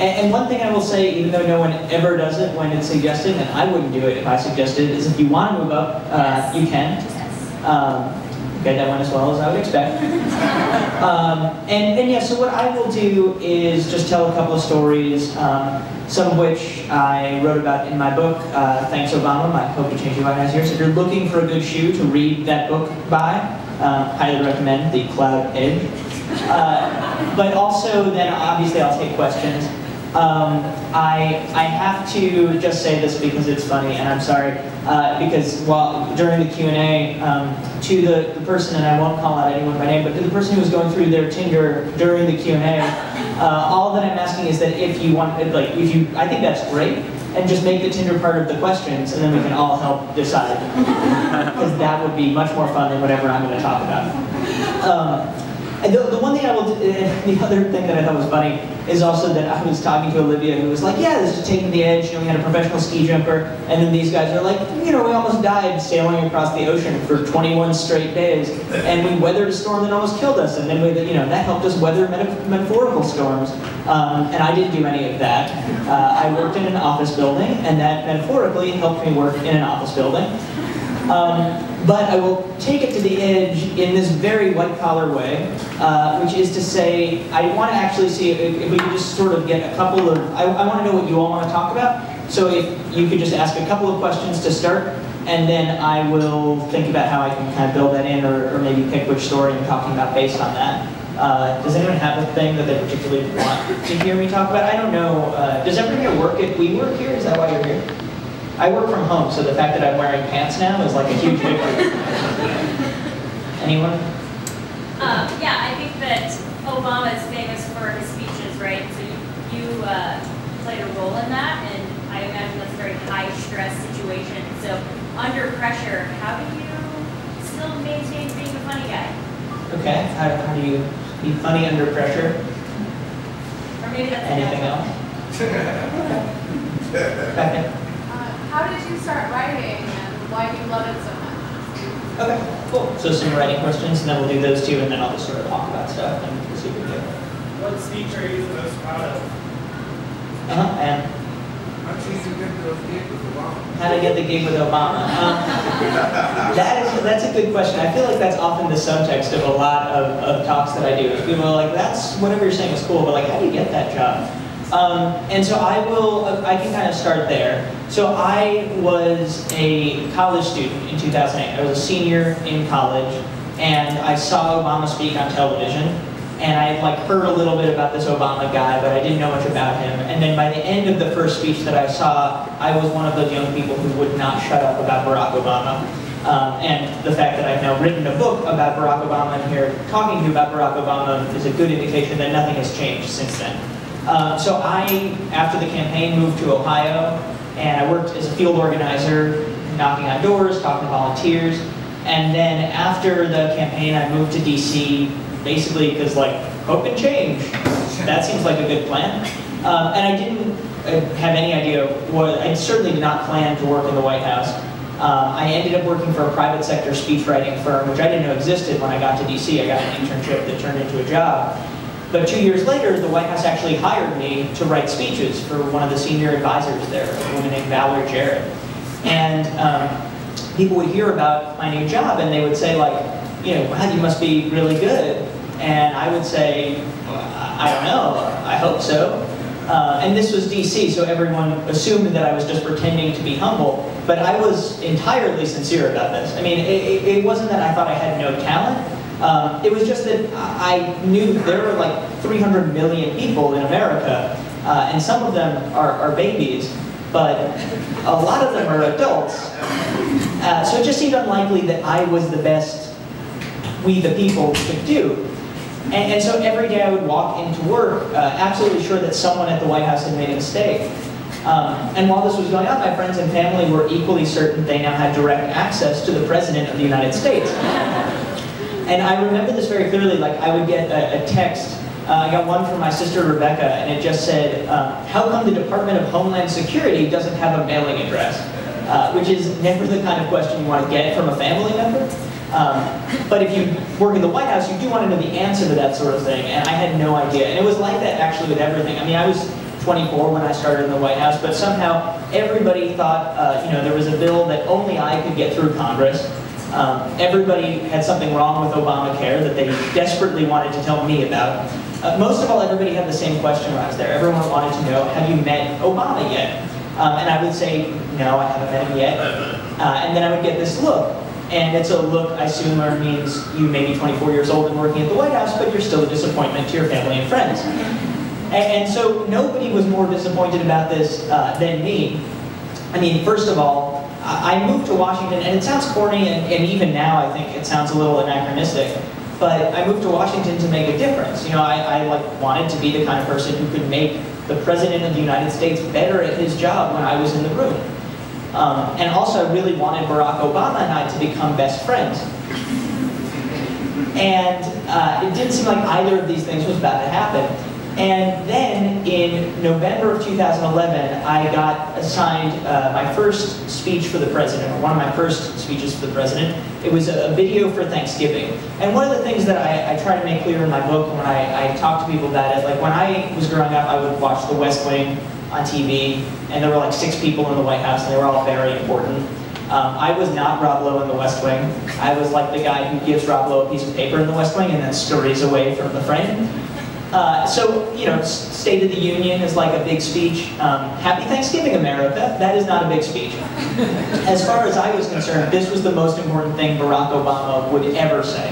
And one thing I will say, even though no one ever does it when it's suggested, and I wouldn't do it if I suggested it, is if you want to move up, you can. Get that one as well as I would expect. And yeah, so what I will do is just tell a couple of stories, some of which I wrote about in my book, Thanks Obama, my Hopey, Changey Thing has here. So if you're looking for a good shoe to read that book by, highly recommend The Cloud Edge. But also then obviously I'll take questions. I have to just say this because it's funny, and I'm sorry, because during the Q&A, to the person, and I won't call out anyone by name, but to the person who was going through their Tinder during the Q&A, all that I'm asking is that if you want, I think that's great, and just make the Tinder part of the questions, and then we can all help decide, because that would be much more fun than whatever I'm going to talk about. And the one thing I will do, the other thing that I thought was funny is also that I was talking to Olivia who was like, yeah, this is Taking the Edge, we had a professional ski jumper, and then these guys are like, we almost died sailing across the ocean for 21 straight days, and we weathered a storm that almost killed us, and then that helped us weather metaphorical storms. And I didn't do any of that. I worked in an office building, and that metaphorically helped me work in an office building. But I will take it to the edge in this very white-collar way, which is to say, I want to actually see if we could just sort of get a couple of, I want to know what you all want to talk about, so if you could just ask a couple of questions to start, and then I will think about how I can kind of build that in, or maybe pick which story I'm talking about based on that. Does anyone have a thing that they particularly want to hear me talk about? I don't know, does everyone here work at WeWork here? Is that why you're here? I work from home, so the fact that I'm wearing pants now is like a huge victory. Anyone? Yeah, I think that Obama is famous for his speeches, right? So you played a role in that, and I imagine that's a very high-stress situation. So under pressure, how do you still maintain being a funny guy? Okay, how do you be funny under pressure? Or maybe that's anything else? Okay. How did you start writing, and why do you love it so much? Okay, cool. So some writing questions, and then we'll do those two, and then I'll just sort of talk about stuff, and we'll see what we do. What speech are you the most proud of? And How did you get the gig with Obama? How to get the gig with Obama? That's a good question. I feel like that's often the subtext of a lot of talks that I do. People are like, that's whatever you're saying is cool, but like, how do you get that job? And so I can kind of start there. So I was a college student in 2008. I was a senior in college, and I saw Obama speak on television, and I had heard a little bit about this Obama guy, but I didn't know much about him. And then by the end of the first speech that I saw, I was one of those young people who would not shut up about Barack Obama. And the fact that I've now written a book about Barack Obama and here talking to you about Barack Obama is a good indication that nothing has changed since then. So I, after the campaign, moved to Ohio, and I worked as a field organizer, knocking on doors, talking to volunteers. And then after the campaign, I moved to DC, basically because hope and change. That seems like a good plan. And I didn't have any idea I certainly did not plan to work in the White House. I ended up working for a private sector speechwriting firm, which I didn't know existed when I got to DC. I got an internship that turned into a job. But 2 years later, the White House actually hired me to write speeches for one of the senior advisors there, a woman named Valerie Jarrett. And people would hear about my new job, and they would say, wow, you must be really good. And I would say, I don't know, I hope so. And this was DC, so everyone assumed that I was just pretending to be humble. But I was entirely sincere about this. I mean, it wasn't that I thought I had no talent. It was just that I knew there were 300 million people in America, and some of them are babies, but a lot of them are adults. So it just seemed unlikely that I was the best we the people could do. And so every day I would walk into work absolutely sure that someone at the White House had made a mistake. And while this was going on, my friends and family were equally certain they now had direct access to the President of the United States. And I remember this very clearly. I would get a text. I got one from my sister Rebecca, and it just said, how come the Department of Homeland Security doesn't have a mailing address? Which is never the kind of question you want to get from a family member. But if you work in the White House, you do want to know the answer to that sort of thing, and I had no idea. And it was like that actually with everything. I mean, I was 24 when I started in the White House, but somehow everybody thought, there was a bill that only I could get through Congress. Everybody had something wrong with Obamacare that they desperately wanted to tell me about. Most of all, everybody had the same question when I was there. Everyone wanted to know, have you met Obama yet? And I would say, no, I haven't met him yet. And then I would get this look. And it's a look, I assume, means you may be 24 years old and working at the White House, but you're still a disappointment to your family and friends. And so nobody was more disappointed about this than me. I mean, first of all, I moved to Washington, and it sounds corny, and even now I think it sounds a little anachronistic, but I moved to Washington to make a difference. I wanted to be the kind of person who could make the President of the United States better at his job when I was in the room. And also, I really wanted Barack Obama and I to become best friends. And it didn't seem like either of these things was about to happen. And then, in November of 2011, I got assigned my first speech for the president, or one of my first speeches for the president. It was a video for Thanksgiving. And one of the things that I try to make clear in my book when I talk to people about it, like when I was growing up, I would watch The West Wing on TV, and there were like 6 people in the White House, and they were all very important. I was not Rob Lowe in The West Wing. I was like the guy who gives Rob Lowe a piece of paper in The West Wing and then scurries away from the frame. State of the Union is like a big speech. Happy Thanksgiving, America. That is not a big speech. As far as I was concerned, this was the most important thing Barack Obama would ever say.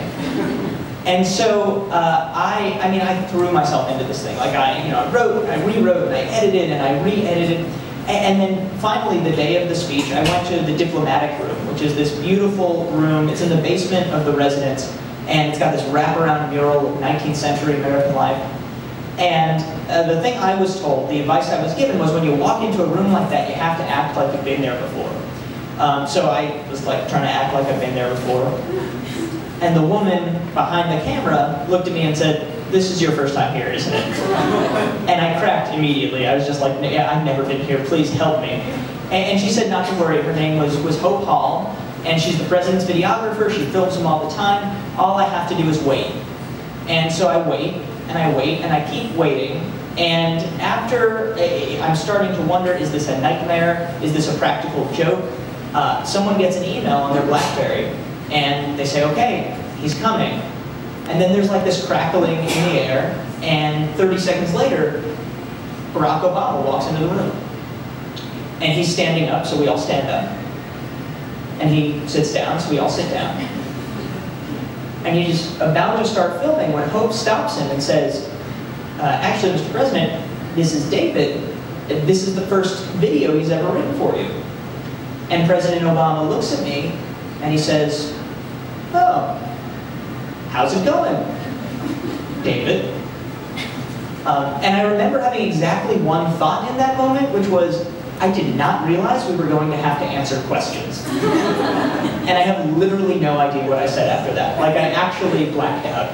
And so I threw myself into this thing. Like I wrote, I rewrote, and I edited, and I re-edited. And then finally, the day of the speech, I went to the diplomatic room, which is this beautiful room. It's in the basement of the residence. And it's got this wraparound mural of 19th century American life. And the thing I was told, the advice I was given was when you walk into a room like that, you have to act like you've been there before. So I was like trying to act like I've been there before. And the woman behind the camera looked at me and said, "This is your first time here, isn't it?" And I cracked immediately. I was just like, "Yeah, I've never been here, please help me." And she said not to worry. Her name was Hope Hall. And she's the president's videographer. She films him all the time. All I have to do is wait. And so I wait, and I wait, and I keep waiting. And after I'm starting to wonder, is this a nightmare? Is this a practical joke? Someone gets an email on their BlackBerry, and they say, "Okay, he's coming." And then there's like this crackling in the air, and 30 seconds later, Barack Obama walks into the room. And he's standing up, so we all stand up. And he sits down, so we all sit down. And he's about to start filming when Hope stops him and says, "Actually, Mr. President, this is David. This is the first video he's ever written for you." And President Obama looks at me, and he says, "Oh, how's it going, David?" And I remember having exactly one thought in that moment, which was, I did not realize we were going to have to answer questions. And I have literally no idea what I said after that. Like, I actually blacked out.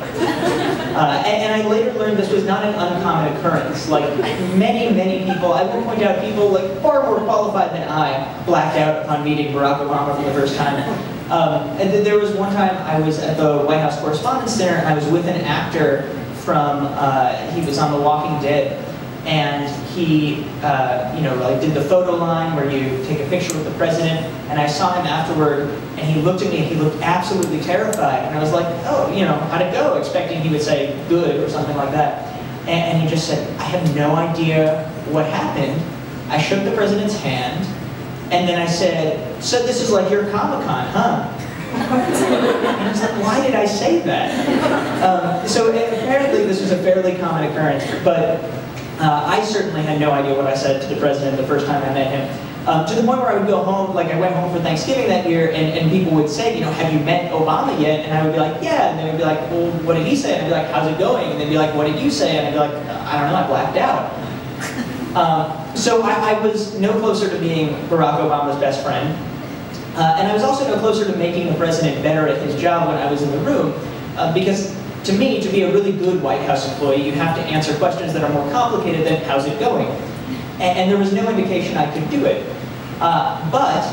And I later learned this was not an uncommon occurrence. Like, many, many people, I will point out people like far more qualified than I, blacked out upon meeting Barack Obama for the first time. And there was one time I was at the White House Correspondents' Center, and I was with an actor from, he was on The Walking Dead. And he, did the photo line where you take a picture with the president. And I saw him afterward, and he looked at me, and he looked absolutely terrified. And I was like, "Oh, how'd it go?" Expecting he would say "good" or something like that. And he just said, "I have no idea what happened." I shook the president's hand, and then I said, "So this is like your Comic-Con, huh?" And I was like, why did I say that? So apparently this was a fairly common occurrence, but I certainly had no idea what I said to the president the first time I met him. To the point where I would go home, like I went home for Thanksgiving that year, and people would say, "Have you met Obama yet?" And I would be like, "Yeah." And they would be like, "Well, what did he say?" And I'd be like, "How's it going?" And they'd be like, "What did you say?" And I'd be like, "I don't know, I blacked out." So I was no closer to being Barack Obama's best friend. And I was also no closer to making the president better at his job when I was in the room, because to me, to be a really good White House employee, you have to answer questions that are more complicated than "how's it going?" And there was no indication I could do it. But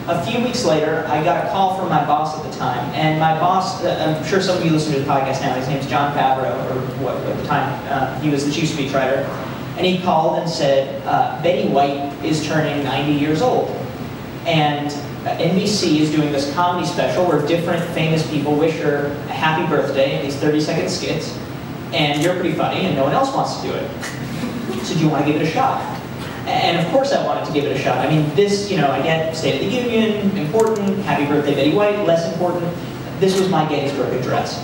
a few weeks later, I got a call from my boss at the time, and my boss, I'm sure some of you listen to the podcast now, his name's John Favreau, or what at the time, he was the chief speechwriter. And he called and said, Betty White is turning 90 years old. And NBC is doing this comedy special where different famous people wish her a happy birthday in these 30-second skits. And you're pretty funny, and no one else wants to do it. So do you want to give it a shot? And of course I wanted to give it a shot. I mean, this, you know, I get State of the Union, important, happy birthday Betty White, less important. This was my Gettysburg Address.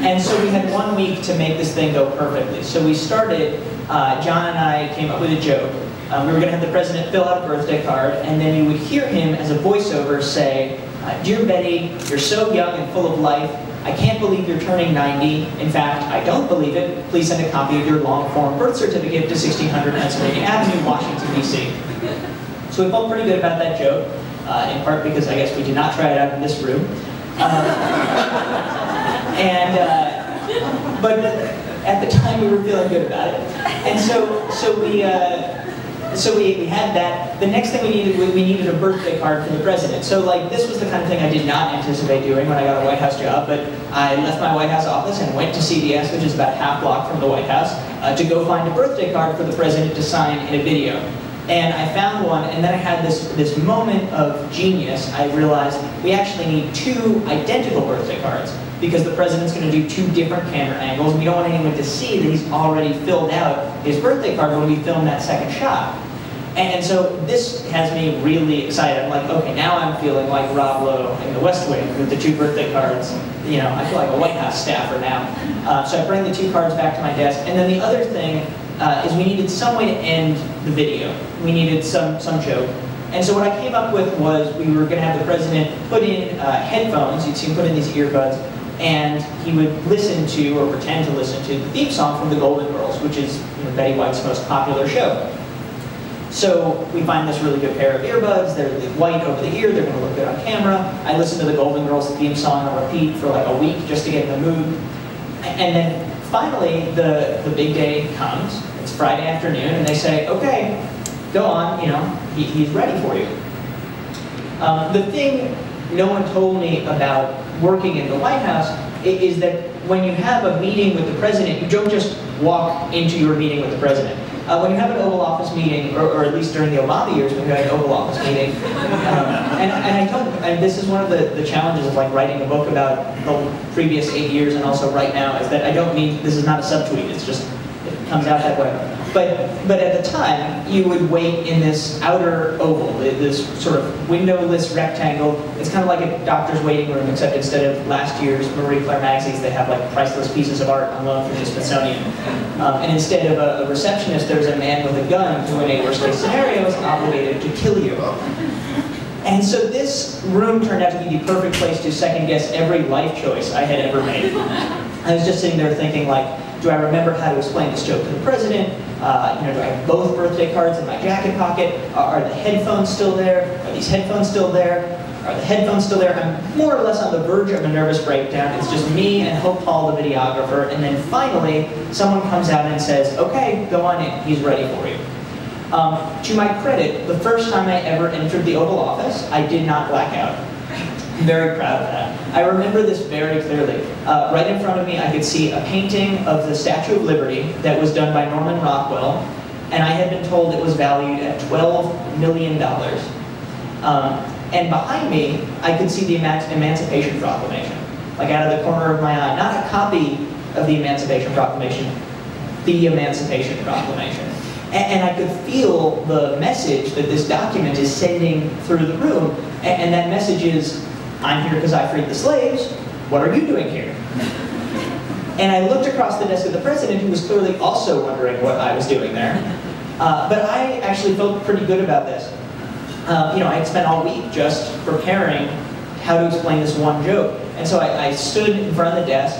And so we had 1 week to make this thing go perfectly. So we started, John and I came up with a joke. We were going to have the president fill out a birthday card, and then you would hear him as a voiceover say, Dear Betty, you're so young and full of life. I can't believe you're turning 90. In fact, I don't believe it. Please send a copy of your long-form birth certificate to 1600 Pennsylvania Avenue, Washington, D.C. So we felt pretty good about that joke, in part because I guess we did not try it out in this room. But at the time we were feeling good about it. And so we had that. The next thing we needed a birthday card for the president. So like this was the kind of thing I did not anticipate doing when I got a White House job, but I left my White House office and went to CVS, which is about half block from the White House, to go find a birthday card for the president to sign in a video. And I found one, and then I had this moment of genius. I realized we actually need 2 identical birthday cards because the president's going to do 2 different camera angles. We don't want anyone to see that he's already filled out his birthday card when we film that second shot. And so this has me really excited. I'm like, okay, now I'm feeling like Rob Lowe in The West Wing with the 2 birthday cards. You know, I feel like a White House staffer now. So I bring the 2 cards back to my desk. And then the other thing is we needed some way to end the video. We needed some joke. And so what I came up with was we were going to have the president put in headphones. You'd see him put in these earbuds. And he would listen to, or pretend to listen to, the theme song from The Golden Girls, which is Betty White's most popular show. So we find this really good pair of earbuds. They're white over the ear. They're going to look good on camera. I listen to The Golden Girls theme song on repeat for like a week just to get in the mood. And then finally, the big day comes. It's Friday afternoon, and they say, okay, go on, you know, he's ready for you. The thing no one told me about working in the White House is that when you have a meeting with the president, you don't just walk into your meeting with the president. When you have an Oval Office meeting, or at least during the Obama years when you had an Oval Office meeting, and this is one of the challenges of like writing a book about the previous 8 years and also right now, is that I don't mean, this is not a subtweet, it's just, it comes out that way. But at the time, you would wait in this outer oval, this sort of windowless rectangle. It's kind of like a doctor's waiting room, except instead of last year's Marie Claire magazines, they have like priceless pieces of art on loan from the Smithsonian. And instead of a receptionist, there's a man with a gun who, in a worst-case scenario, is obligated to kill you. And so this room turned out to be the perfect place to second-guess every life choice I had ever made. I was just sitting there thinking, like, do I remember how to explain this joke to the president? Do I have both birthday cards in my jacket pocket? Are the headphones still there? Are these headphones still there? Are the headphones still there? I'm more or less on the verge of a nervous breakdown. It's just me and Hope Hall, the videographer, and then finally, someone comes out and says, okay, go on in, he's ready for you. To my credit, the first time I ever entered the Oval Office, I did not black out. I'm very proud of that. I remember this very clearly. Right in front of me, I could see a painting of the Statue of Liberty that was done by Norman Rockwell, and I had been told it was valued at $12 million. And behind me, I could see the Emancipation Proclamation, like out of the corner of my eye. Not a copy of the Emancipation Proclamation, the Emancipation Proclamation. And I could feel the message that this document is sending through the room, and that message is, I'm here because I freed the slaves. What are you doing here? And I looked across the desk of the president, who was clearly also wondering what I was doing there. But I actually felt pretty good about this. I had spent all week just preparing how to explain this one joke. And so I stood in front of the desk,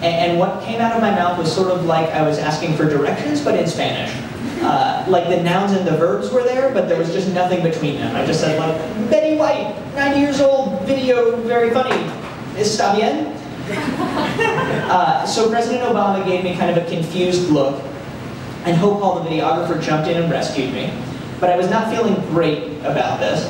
and what came out of my mouth was sort of like I was asking for directions, but in Spanish. Like the nouns and the verbs were there, but there was just nothing between them. I just said, like, Betty White, 90 years old, video, very funny. Está bien? So President Obama gave me kind of a confused look, and Hope Hall, the videographer, jumped in and rescued me. But I was not feeling great about this.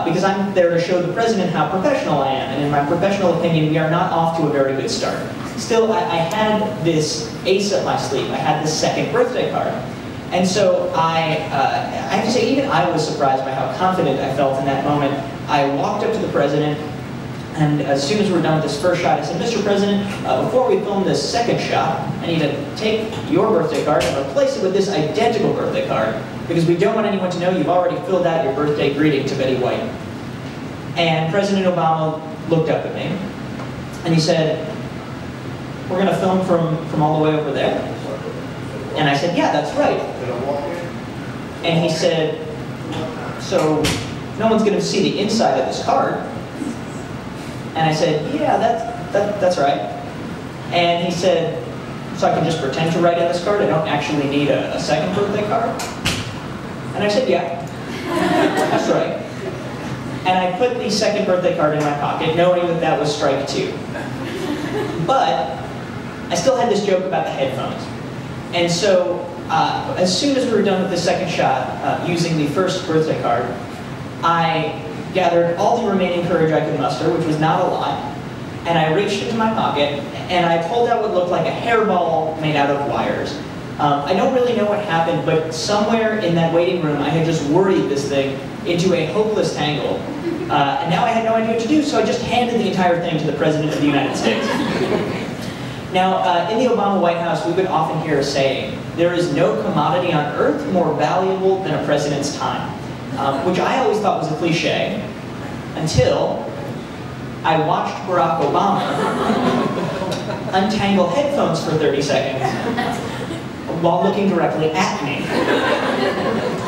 because I'm there to show the president how professional I am, and in my professional opinion, we are not off to a very good start. Still, I had this ace up my sleeve. I had this second birthday card. And so I have to say, even I was surprised by how confident I felt in that moment. I walked up to the president, and as soon as we were done with this first shot, I said, Mr. President, before we film this second shot, I need to take your birthday card and replace it with this identical birthday card, because we don't want anyone to know you've already filled out your birthday greeting to Betty White. And President Obama looked up at me, and he said, we're going to film from all the way over there? And I said, yeah, that's right. And he said, so no one's going to see the inside of this card? And I said, yeah, that's right. And he said, so I can just pretend to write in this card? I don't actually need a second birthday card? And I said, yeah, that's right. And I put the second birthday card in my pocket, knowing that that was strike two. But I still had this joke about the headphones. And so, as soon as we were done with the second shot, using the first birthday card, I gathered all the remaining courage I could muster, which was not a lot, and I reached into my pocket, and I pulled out what looked like a hairball made out of wires. I don't really know what happened, but somewhere in that waiting room, I had just worried this thing into a hopeless tangle. And now I had no idea what to do, so I just handed the entire thing to the President of the United States. Now, in the Obama White House, we would often hear a saying, there is no commodity on earth more valuable than a president's time, which I always thought was a cliche, until I watched Barack Obama untangle headphones for 30 seconds while looking directly at me.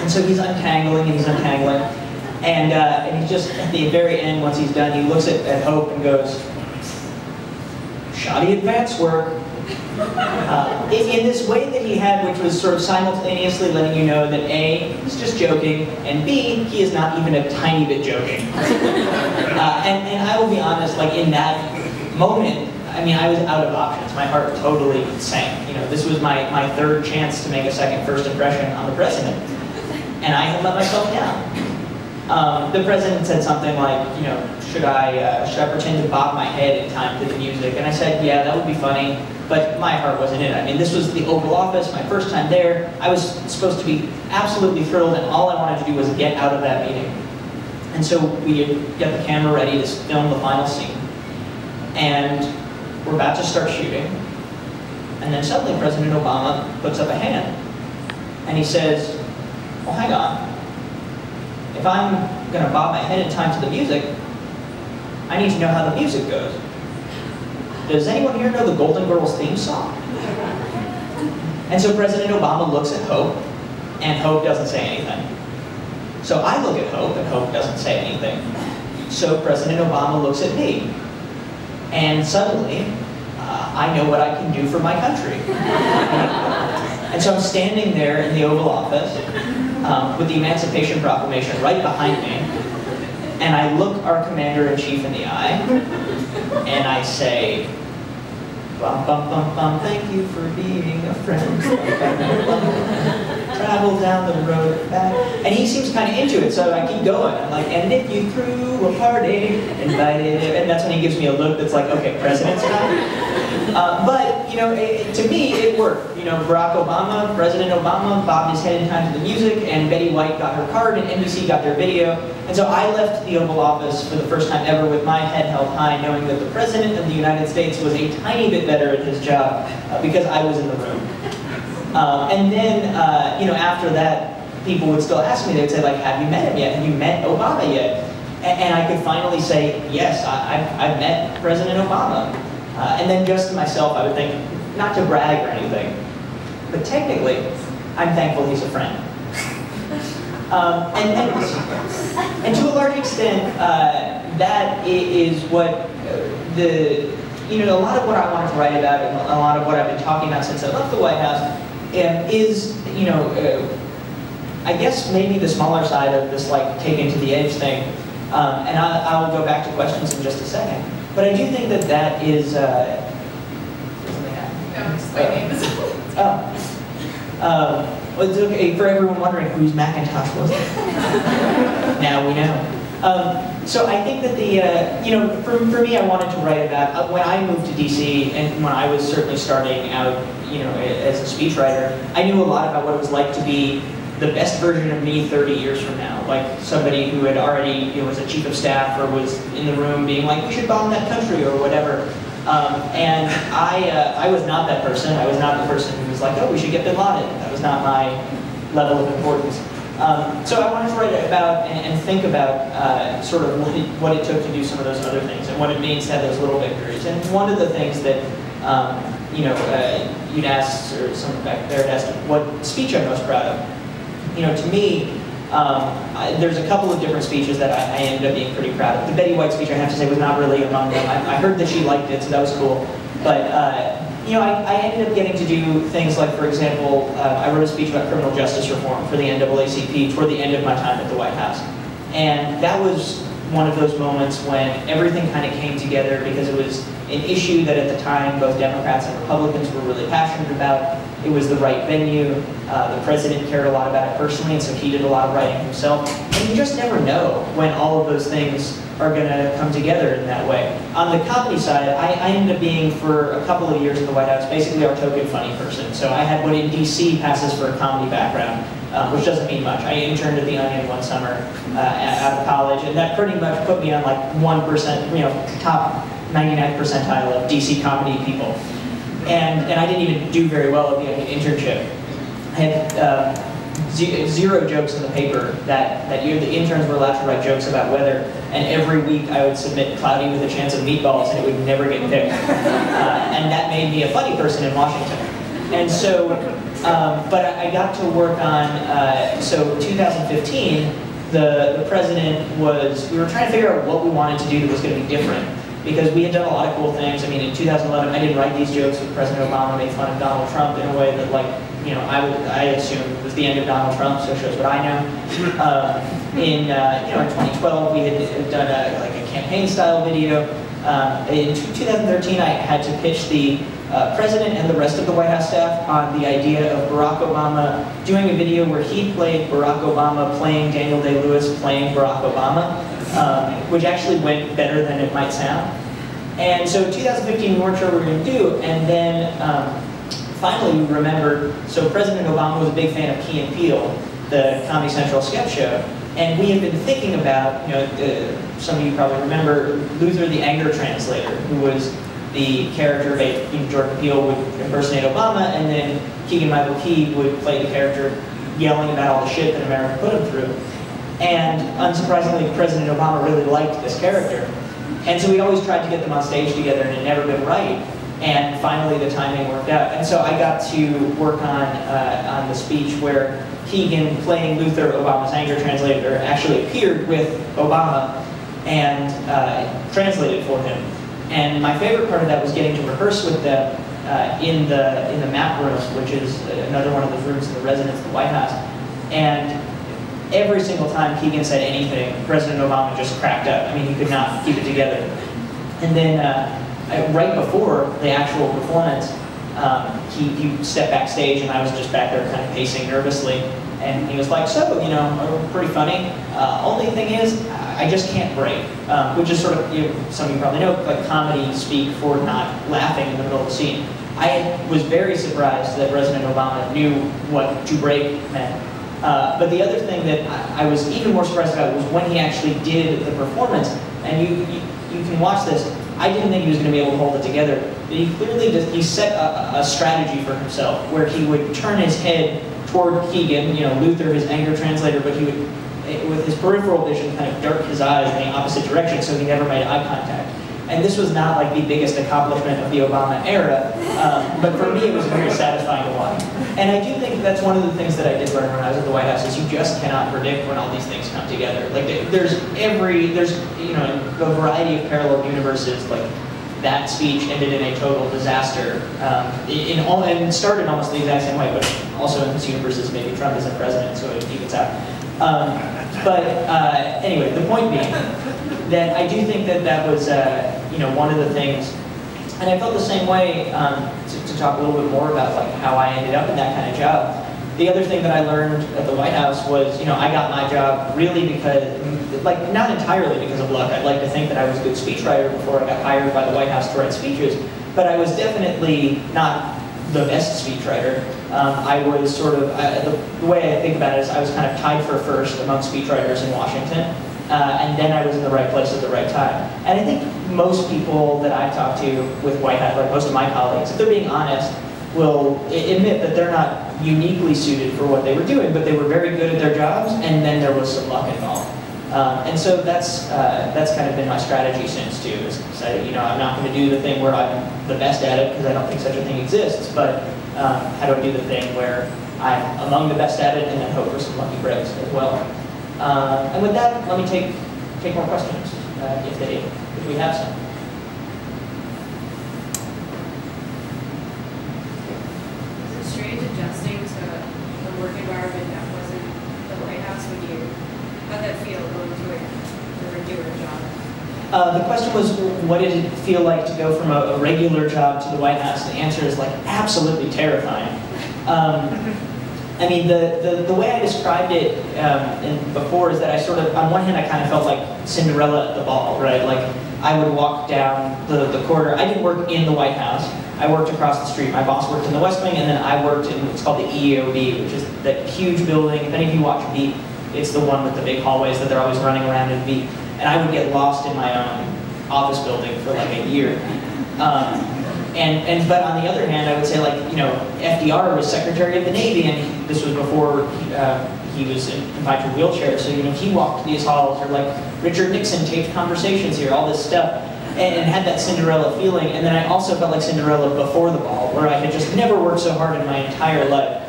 And so he's untangling and he's untangling, and he just, at the very end, once he's done, he looks at Hope and goes, shoddy advance work. In this way that he had, which was sort of simultaneously letting you know that A, he's just joking, and B, he is not even a tiny bit joking. And I will be honest, like in that moment, I mean, I was out of options. My heart totally sank. You know, this was my third chance to make a second first impression on the president, and I had let myself down. The president said something like, you know, should I pretend to bob my head in time to the music? And I said, yeah, that would be funny, but my heart wasn't in it. I mean, this was the Oval Office, my first time there. I was supposed to be absolutely thrilled, and all I wanted to do was get out of that meeting. And so we get the camera ready to film the final scene. And we're about to start shooting. And then suddenly President Obama puts up a hand. And he says, well, hang on. If I'm going to bob my head in time to the music, I need to know how the music goes. Does anyone here know the Golden Girls theme song? And so President Obama looks at Hope, and Hope doesn't say anything. So I look at Hope, and Hope doesn't say anything. So President Obama looks at me, and suddenly, I know what I can do for my country. And so I'm standing there in the Oval Office, with the Emancipation Proclamation right behind me, and I look our Commander-in-Chief in the eye, and I say, bum bum bum bum, thank you for being a friend. Travel down the road back. And he seems kind of into it, so I keep going. I'm like, and if you threw a party, invited him, and that's when he gives me a look that's like, okay, president's time. But, you know, to me, it worked. You know, Barack Obama, President Obama, bobbed his head in time to the music, and Betty White got her card, and NBC got their video. And so I left the Oval Office for the first time ever with my head held high, knowing that the President of the United States was a tiny bit better at his job because I was in the room. And then, you know, after that, people would still ask me, they'd say, like, have you met him yet? Have you met Obama yet? And I could finally say, yes, I've met President Obama. And then just to myself, I would think, not to brag or anything, but technically, I'm thankful he's a friend. And to a large extent, that is what you know, a lot of what I wanted to write about, and a lot of what I've been talking about since I left the White House, is, you know, I guess maybe the smaller side of this, like, taken to the edge thing. And I'll go back to questions in just a second. But I do think that that is, well, it's okay for everyone wondering whose Macintosh was it. Now we know. So I think that the, for me, I wanted to write about, when I moved to DC and when I was certainly starting out, as a speechwriter, I knew a lot about what it was like to be the best version of me 30 years from now. Like somebody who had already, was a chief of staff or was in the room being like, we should bomb that country or whatever. And I was not that person. I was not the person who was like, oh, we should get bin Laden. That was not my level of importance. So I wanted to write about and think about sort of what it took to do some of those other things and what it means to have those little victories. And one of the things that, you'd asked, or someone back there had asked, what speech I'm most proud of. To me, there's a couple of different speeches that I ended up being pretty proud of. The Betty White speech, I have to say, was not really among them. I heard that she liked it, so that was cool. But I ended up getting to do things like, for example, I wrote a speech about criminal justice reform for the NAACP toward the end of my time at the White House. And that was one of those moments when everything kind of came together because it was an issue that at the time both Democrats and Republicans were really passionate about. It was the right venue. The president cared a lot about it personally, and so he did a lot of writing himself. And you just never know when all of those things are going to come together in that way. On the comedy side, I ended up being, for a couple of years in the White House, basically our token funny person. So I had what in DC passes for a comedy background, which doesn't mean much. I interned at The Onion one summer out of college, and that pretty much put me on like 1%, top 99th percentile of DC comedy people. And I didn't even do very well at the internship. I had 0 jokes in the paper that year. The interns were allowed to write jokes about weather, and every week I would submit Cloudy with a Chance of Meatballs, and it would never get picked. And that made me a funny person in Washington. And so, but I got to work on, so 2015, the president we were trying to figure out what we wanted to do that was going to be different. Because we had done a lot of cool things. I mean, in 2011, I didn't write these jokes with President Obama made fun of Donald Trump in a way that, like, I assumed it was the end of Donald Trump, so it shows what I know. In 2012, we had done a campaign-style video. In 2013, I had to pitch the president and the rest of the White House staff on the idea of Barack Obama doing a video where he played Barack Obama playing Daniel Day-Lewis playing Barack Obama. Which actually went better than it might sound. And so 2015 we weren't sure what we were going to do, and then finally we remembered, so President Obama was a big fan of Key and Peele, the Comedy Central sketch show, and we had been thinking about, some of you probably remember Luther the Anger Translator, who was the character that Jordan Peele would impersonate Obama, and then Keegan-Michael Key would play the character yelling about all the shit that America put him through. And unsurprisingly, President Obama really liked this character. And so we always tried to get them on stage together, and it had never been right. And finally, the timing worked out. And so I got to work on the speech where Keegan, playing Luther, Obama's anger translator, actually appeared with Obama and translated for him. And my favorite part of that was getting to rehearse with them in the map room, which is another one of those rooms in the residence of the White House. And every single time Keegan said anything, President Obama just cracked up. I mean, he could not keep it together. And then right before the actual performance, he stepped backstage, and I was just back there kind of pacing nervously. And he was like, so, pretty funny. Only thing is, I just can't break. Which is sort of, some of you probably know, like comedy speak for not laughing in the middle of the scene. I was very surprised that President Obama knew what to break meant. But the other thing that I was even more surprised about was when he actually did the performance, and you can watch this. I didn't think he was going to be able to hold it together, but he clearly he set a strategy for himself where he would turn his head toward Keegan, Luther, his anger translator, but he would, with his peripheral vision, kind of dark his eyes in the opposite direction so he never made eye contact. And this was not like the biggest accomplishment of the Obama era, but for me it was very satisfying to watch. And I do think that's one of the things that I did learn when I was at the White House is you just cannot predict when all these things come together. Like there's a variety of parallel universes. Like that speech ended in a total disaster, and started almost the exact same way. But also in this universe, maybe Trump isn't president, so it evens out. Anyway, the point being that I do think that was one of the things, and I felt the same way to talk a little bit more about like how I ended up in that kind of job. The other thing that I learned at the White House was, I got my job really because, like, not entirely because of luck. I'd like to think that I was a good speechwriter before I got hired by the White House to write speeches, but I was definitely not the best speechwriter. I was sort of, the way I think about it is I was kind of tied for first among speechwriters in Washington, and then I was in the right place at the right time. And I think most people that I've talked to with White Hat, like most of my colleagues, if they're being honest, will admit that they're not uniquely suited for what they were doing, but they were very good at their jobs, and then there was some luck involved. And so that's kind of been my strategy since too, is to say, I'm not going to do the thing where I'm the best at it, because I don't think such a thing exists, but how do I do the thing where I'm among the best at it, and then hope for some lucky breaks as well. And with that, let me take more questions, if we have some. Is it strange adjusting to the work environment that wasn't the White House when how'd that feel going to a regular job? The question was, what did it feel like to go from a regular job to the White House? The answer is, like, absolutely terrifying. I mean, the way I described it before is that I sort of, on one hand, I kind of felt like Cinderella at the ball, right? Like, I would walk down the corridor. I didn't work in the White House. I worked across the street. My boss worked in the West Wing, and then I worked in what's called the EOB, which is that huge building. If any of you watch Veep, it's the one with the big hallways that they're always running around in Veep. And I would get lost in my own office building for like a year. But on the other hand, I would say, like, FDR was Secretary of the Navy, and this was before he was in my wheelchair. So he walked these halls, or like Richard Nixon taped conversations here, all this stuff, and had that Cinderella feeling. And then I also felt like Cinderella before the ball, where I had just never worked so hard in my entire life.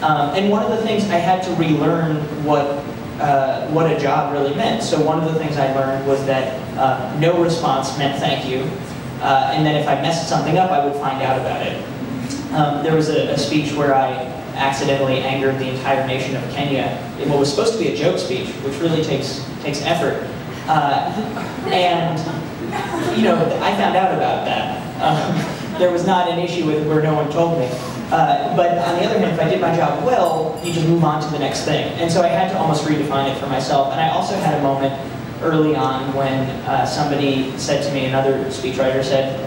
And one of the things I had to relearn what a job really meant. So one of the things I learned was that no response meant thank you. And then if I messed something up, I would find out about it. There was a speech where I accidentally angered the entire nation of Kenya in what was supposed to be a joke speech, which really takes effort. And I found out about that. There was not an issue with it where no one told me. But on the other hand, if I did my job well, you just move on to the next thing. And so I had to almost redefine it for myself. And I also had a moment early on when somebody said to me, another speechwriter said,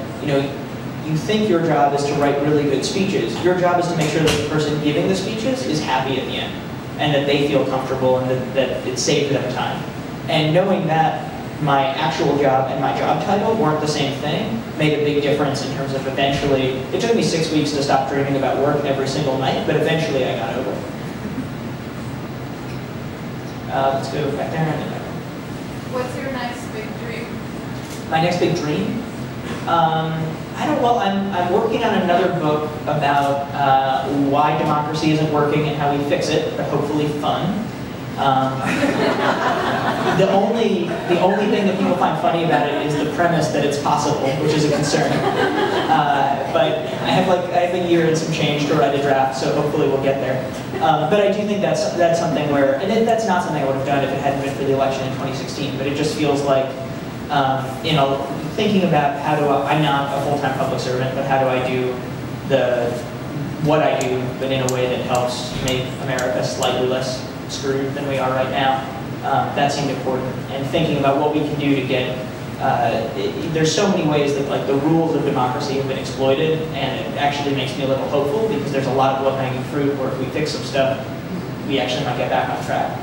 you think your job is to write really good speeches. Your job is to make sure that the person giving the speeches is happy at the end, and that they feel comfortable, and that it saved them time. And knowing that my actual job and my job title weren't the same thing made a big difference in terms of eventually, it took me 6 weeks to stop dreaming about work every single night, but eventually I got over it. Let's go back there. What's your next big dream? My next big dream? I'm working on another book about why democracy isn't working and how we fix it, but hopefully fun. The only thing that people find funny about it is the premise that it's possible, which is a concern. But I have a year and some change to write a draft, so hopefully we'll get there. But I do think that's something where, and that's not something I would have done if it hadn't been for the election in 2016. But it just feels like, thinking about how do I'm not a full-time public servant, but how do I do what I do, but in a way that helps make America slightly less screwed than we are right now. That seemed important. And thinking about what we can do to get, there's so many ways that the rules of democracy have been exploited, and it actually makes me a little hopeful because there's a lot of low-hanging fruit where if we fix some stuff, we actually might get back on track.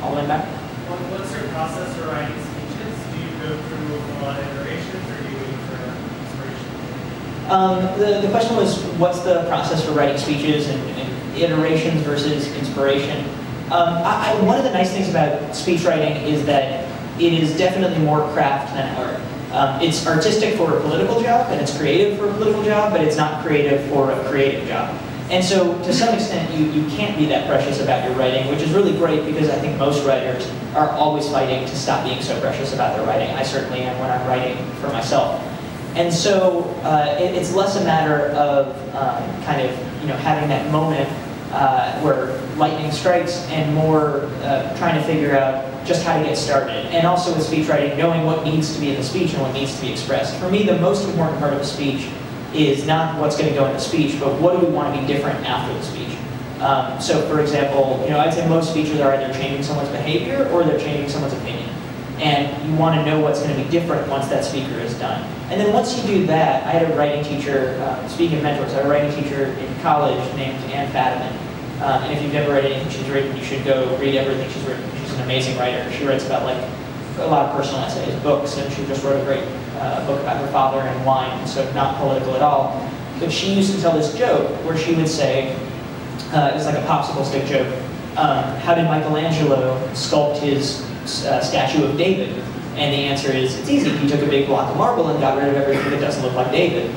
All the way back? What's your process for writing speeches? Do you go through a lot of iterations, or do you wait for inspiration? The question was, what's the process for writing speeches and iterations versus inspiration? One of the nice things about speech writing is that it is definitely more craft than art. It's artistic for a political job, and it's creative for a political job, but it's not creative for a creative job. And so, to some extent, you can't be that precious about your writing, which is really great because I think most writers are always fighting to stop being so precious about their writing. I certainly am when I'm writing for myself. And so, it's less a matter of having that moment where lightning strikes, and more trying to figure out just how to get started. And also with speech writing, knowing what needs to be in the speech and what needs to be expressed. For me, the most important part of a speech is not what's going to go in the speech, but what do we want to be different after the speech. So for example, I'd say most speeches are either changing someone's behavior or they're changing someone's opinion. And you want to know what's going to be different once that speaker is done. And then once you do that, I had a writing teacher, speaking of mentors, I had a writing teacher in college named Ann Fadiman. And if you've never read anything she's written, you should go read everything she's written. She's an amazing writer. She writes about like a lot of personal essays, books, and she just wrote a great book about her father and wine, and so not political at all. But she used to tell this joke where she would say, it was like a popsicle stick joke, how did Michelangelo sculpt his statue of David? And the answer is, it's easy. He took a big block of marble and got rid of everything that doesn't look like David.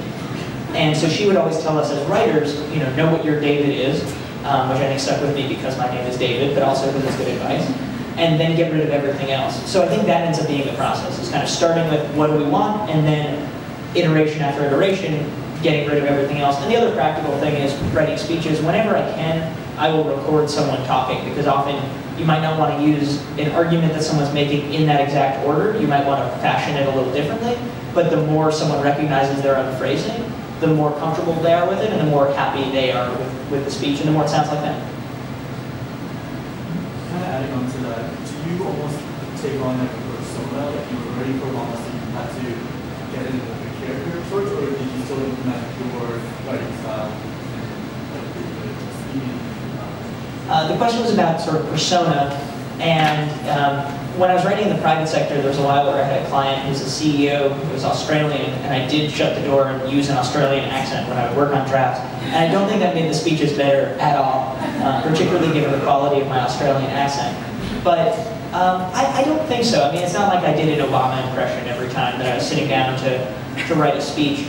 And so she would always tell us as writers, know what your David is, which I think stuck with me because my name is David, but also because it's good advice. And then get rid of everything else. So I think that ends up being the process. It's kind of starting with what do we want, and then iteration after iteration, getting rid of everything else. And the other practical thing is writing speeches. Whenever I can, I will record someone talking, because often you might not want to use an argument that someone's making in that exact order. You might want to fashion it a little differently, but the more someone recognizes their own phrasing, the more comfortable they are with it, and the more happy they are with the speech, and the more it sounds like them. Kind of adding on to that, do you almost take on like a persona, like you were ready for almost you had to get into the character of sorts, or did you still implement your writing style and the speaking? The question was about sort of persona, and when I was writing in the private sector, there was a while where I had a client who was a CEO who was Australian, and I did shut the door and use an Australian accent when I would work on drafts. And I don't think that made the speeches better at all, particularly given the quality of my Australian accent. But I don't think so. I mean, it's not like I did an Obama impression every time that I was sitting down to write a speech.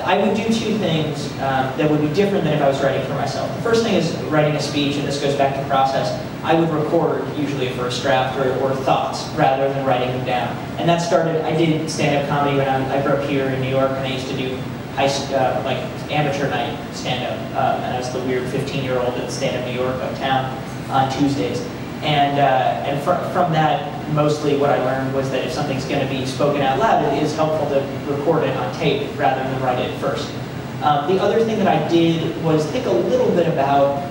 I would do two things that would be different than if I was writing for myself. The first thing is writing a speech, and this goes back to process. I would record usually a first draft or thoughts rather than writing them down. And that started, I did stand-up comedy when I grew up here in New York, and I used to do like amateur night stand-up. And I was the weird 15-year-old at stand-up New York uptown on Tuesdays. And from that, mostly what I learned was that if something's going to be spoken out loud, it is helpful to record it on tape rather than write it first. The other thing that I did was think a little bit about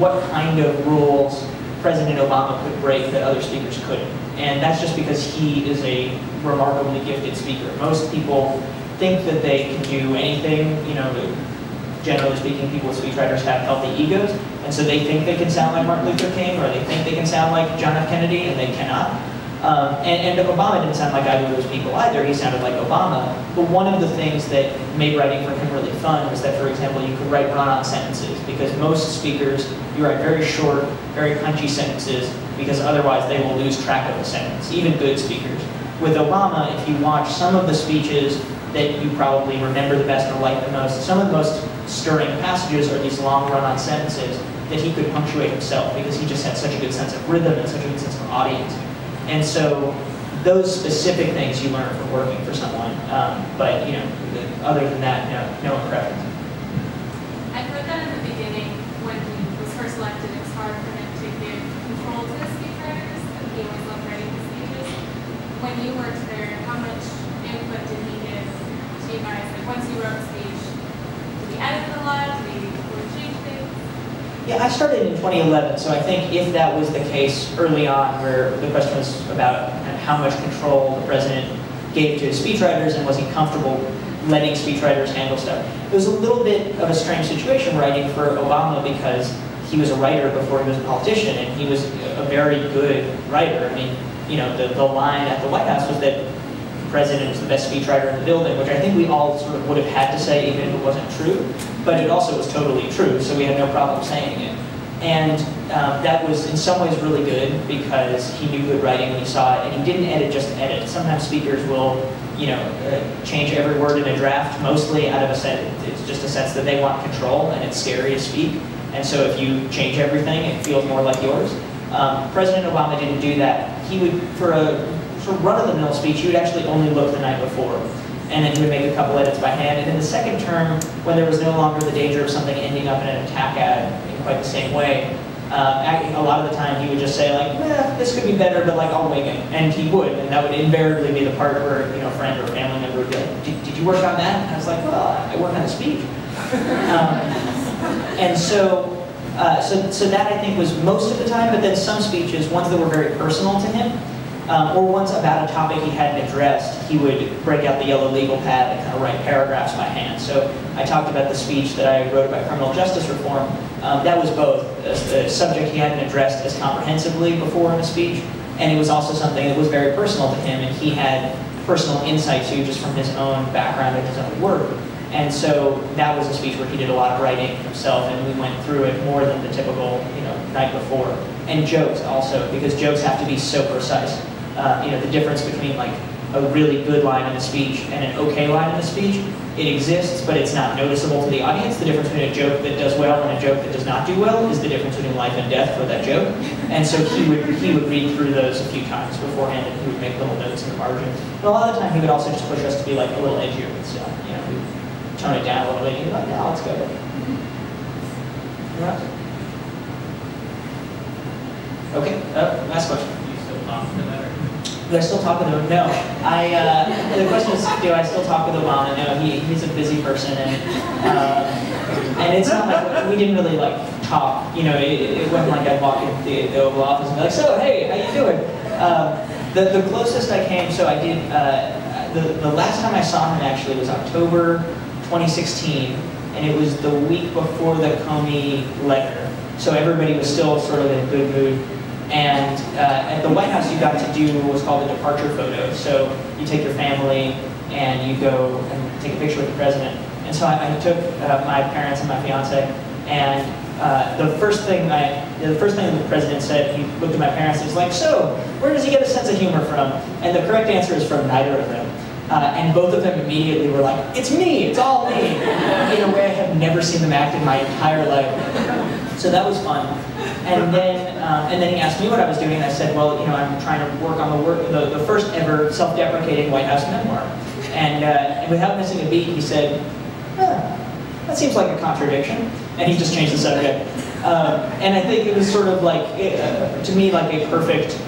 what kind of rules President Obama could break that other speakers couldn't. And that's just because he is a remarkably gifted speaker. Most people think that they can do anything, generally speaking, people with speechwriters have healthy egos, and so they think they can sound like Martin Luther King, or they think they can sound like John F. Kennedy, and they cannot. And Obama didn't sound like either of those people either. He sounded like Obama. But one of the things that made writing for him really fun was that, for example, you could write run-on sentences, because most speakers, you write very short, very punchy sentences, because otherwise they will lose track of the sentence, even good speakers. With Obama, if you watch some of the speeches that you probably remember the best or like the most, some of the most stirring passages are these long run-on sentences that he could punctuate himself, because he just had such a good sense of rhythm and such a good sense of audience. And so those specific things you learn from working for someone, but other than that, no impressions. I've heard that in the beginning, when he was first elected, it was hard for him to give control to the speechwriters, and he always loved writing the speeches. When you worked there, how much input did he give to you guys? Like, once you wrote a speech, did he edit it a lot? Did he change things? Yeah, I started in 2011, so I think if that was the case early on, where the question was about how much control the president gave to his speechwriters and was he comfortable letting speechwriters handle stuff. It was a little bit of a strange situation writing for Obama, because he was a writer before he was a politician, and he was a very good writer. I mean, the line at the White House was that the president was the best speechwriter in the building, which I think we all sort of would have had to say even if it wasn't true, but it also was totally true, so we had no problem saying it. And that was in some ways really good, because he knew good writing when he saw it, and he didn't edit just to edit. Sometimes speakers will change every word in a draft, mostly out of a sense, it's just a sense that they want control, and it's scary to speak. And so if you change everything, it feels more like yours. President Obama didn't do that. He would, for a run-of-the-mill speech, he would actually only look the night before, and then he would make a couple edits by hand. And in the second term, when there was no longer the danger of something ending up in an attack ad in quite the same way, a lot of the time he would just say, like, this could be better, but like, I'll wing it. And he would, and that would invariably be the part where a friend or a family member would be like, did you work on that? And I was like, well, I work on a speech. And so So that I think was most of the time, but then some speeches, ones that were very personal to him, or ones about a topic he hadn't addressed, he would break out the yellow legal pad and kind of write paragraphs by hand. So I talked about the speech that I wrote about criminal justice reform. That was both a subject he hadn't addressed as comprehensively before in a speech, and it was also something that was very personal to him, and he had personal insight to just from his own background and his own work. And so that was a speech where he did a lot of writing himself, and we went through it more than the typical, night before. And jokes also, because jokes have to be so precise. The difference between like a really good line in a speech and an okay line in a speech, it exists, but it's not noticeable to the audience. The difference between a joke that does well and a joke that does not do well is the difference between life and death for that joke. And so he would read through those a few times beforehand, and he would make little notes in the margin. But a lot of the time, he would also just push us to be like a little edgier with stuff. We'd tone it down a little bit, and he'd be like, "No, let's go." Okay. Last question. Do you still talk to them? Do I still talk with him? No. The question is, do I still talk with Obama? No, he's a busy person, and it's not like we didn't really like talk. It wasn't like I'd walk into the Oval Office and be like, "So, hey, how you doing?" The closest I came, so I did. The last time I saw him actually was October 2016, and it was the week before the Comey letter. So everybody was still sort of in good mood. And at the White House, you got to do what was called a departure photo. So you take your family and you go and take a picture with the president. And so I took my parents and my fiance, and the first thing that the president said, he looked at my parents and was like, "So, where does he get a sense of humor from?" And the correct answer is from neither of them. And both of them immediately were like, "It's me, it's all me," in a way I have never seen them act in my entire life. So that was fun. And then he asked me what I was doing, and I said, "Well, I'm trying to work on the first ever self-deprecating White House memoir." And without missing a beat, he said, "That seems like a contradiction," and he just changed the subject. And I think it was sort of like, to me, like a perfect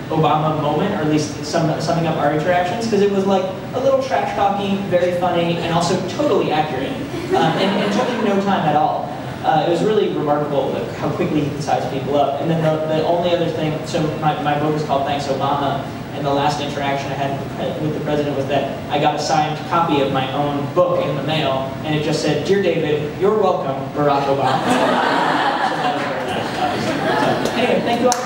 Obama moment, or at least summing up our interactions, because it was like a little trash talking, very funny, and also totally accurate, and took him no time at all. It was really remarkable how quickly he could size people up. And then the only other thing, so my book is called Thanks Obama, and the last interaction I had with the president was that I got a signed copy of my own book in the mail, and it just said, "Dear David, you're welcome, Barack Obama." So that was very nice, obviously. So, anyway, thank you all.